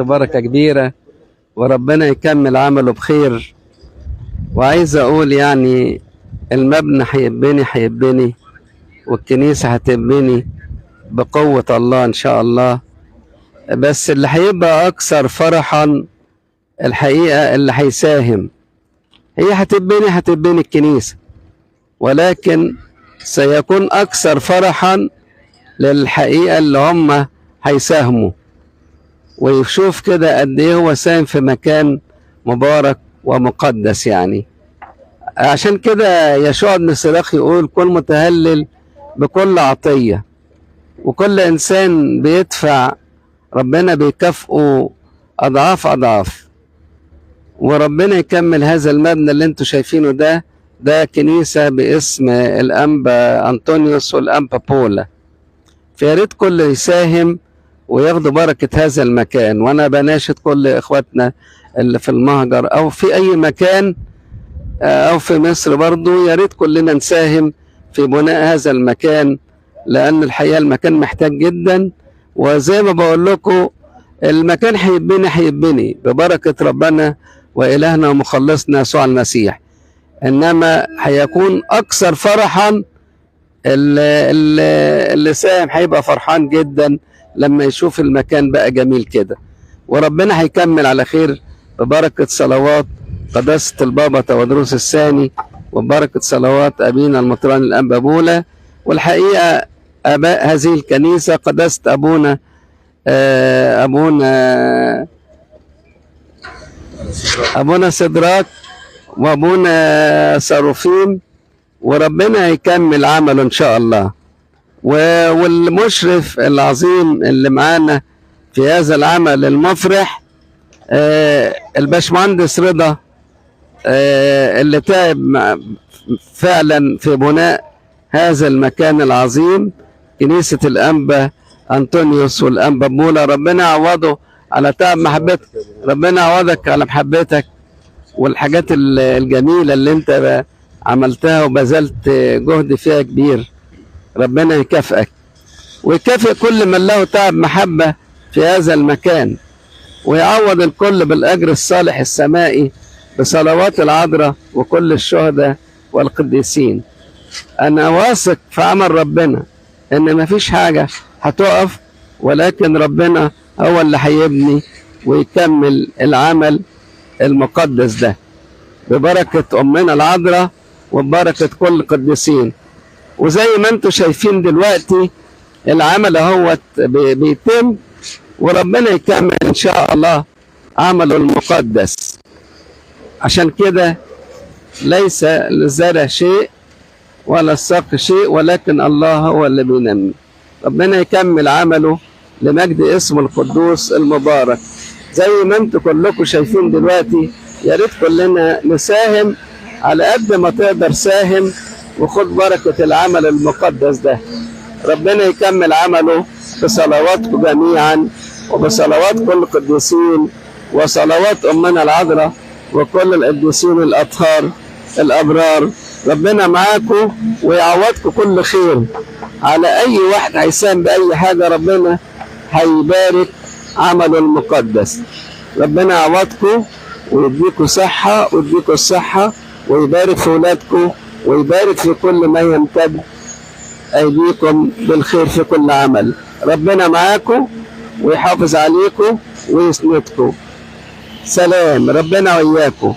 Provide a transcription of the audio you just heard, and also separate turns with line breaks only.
بركة كبيرة وربنا يكمل عمله بخير. وعايز أقول يعني المبنى هيبني والكنيسة هتبني بقوة الله إن شاء الله. بس اللي هيبقى أكثر فرحا الحقيقة اللي هيساهم. هي هتبني الكنيسة، ولكن سيكون أكثر فرحا للحقيقة اللي هم هيساهموا ويشوف كده قد ايه هو ساهم في مكان مبارك ومقدس. يعني عشان كده يشوع بن سراخ يقول: كن متهلل بكل عطية، وكل إنسان بيدفع ربنا بيكافئه أضعاف أضعاف. وربنا يكمل هذا المبنى اللي انتوا شايفينه ده كنيسة باسم الأنبا أنطونيوس والأنبا بولا. فياريت كل يساهم وياخدوا بركة هذا المكان. وانا بناشد كل اخواتنا اللي في المهجر او في اي مكان او في مصر برضو، ياريت كلنا نساهم في بناء هذا المكان، لان الحقيقة المكان محتاج جدا. وزي ما بقول لكم المكان هيبني ببركة ربنا وإلهنا ومخلصنا يسوع المسيح. انما هيكون اكثر فرحا اللي ساهم، هيبقى فرحان جدا لما يشوف المكان بقى جميل كده. وربنا هيكمل على خير ببركة صلوات قداسة البابا تودروس الثاني وببركة صلوات أبينا المطران الأنبا بولا. والحقيقة آباء هذه الكنيسة قداسة أبونا سدراك وأبونا صاروفيم، وربنا يكمل عمله إن شاء الله. والمشرف العظيم اللي معانا في هذا العمل المفرح الباشمهندس رضا، اللي تعب فعلا في بناء هذا المكان العظيم كنيسة الأنبا أنطونيوس والأنبا بولا. ربنا يعوضه على تعب محبتك، ربنا يعوضك على محبتك والحاجات الجميلة اللي انت عملتها وبذلت جهد فيها كبير. ربنا يكافئك ويكافئ كل من له تعب محبة في هذا المكان، ويعوض الكل بالأجر الصالح السمائي بصلوات العذراء وكل الشهداء والقديسين. أنا واثق في عمل ربنا إن مفيش حاجة هتقف، ولكن ربنا هو اللي هيبني ويكمل العمل المقدس ده ببركة أمنا العذراء وببركة كل القديسين. وزي ما انتم شايفين دلوقتي العمل اهوت بيتم، وربنا يكمل ان شاء الله عمله المقدس. عشان كده ليس للزرع شيء ولا الساق شيء، ولكن الله هو اللي بينمي. ربنا يكمل عمله لمجد اسمه القدوس المبارك. زي ما انتم كلكم شايفين دلوقتي، يا ريت كلنا نساهم على قد ما تقدر. ساهم وخد بركة العمل المقدس ده. ربنا يكمل عمله بصلواتكم جميعا وبصلوات كل القديسين وصلوات أمنا العذراء وكل القديسين الأطهار الأبرار. ربنا معاكم ويعوضكم كل خير. على أي واحد هيساهم بأي حاجة ربنا هيبارك عمله المقدس. ربنا يعوضكم ويديكم صحة ويديكم الصحة ويبارك في أولادكم ويبارك في كل ما يمتد أيديكم بالخير في كل عمل. ربنا معاكم ويحافظ عليكم ويسندكم. سلام، ربنا وإياكم.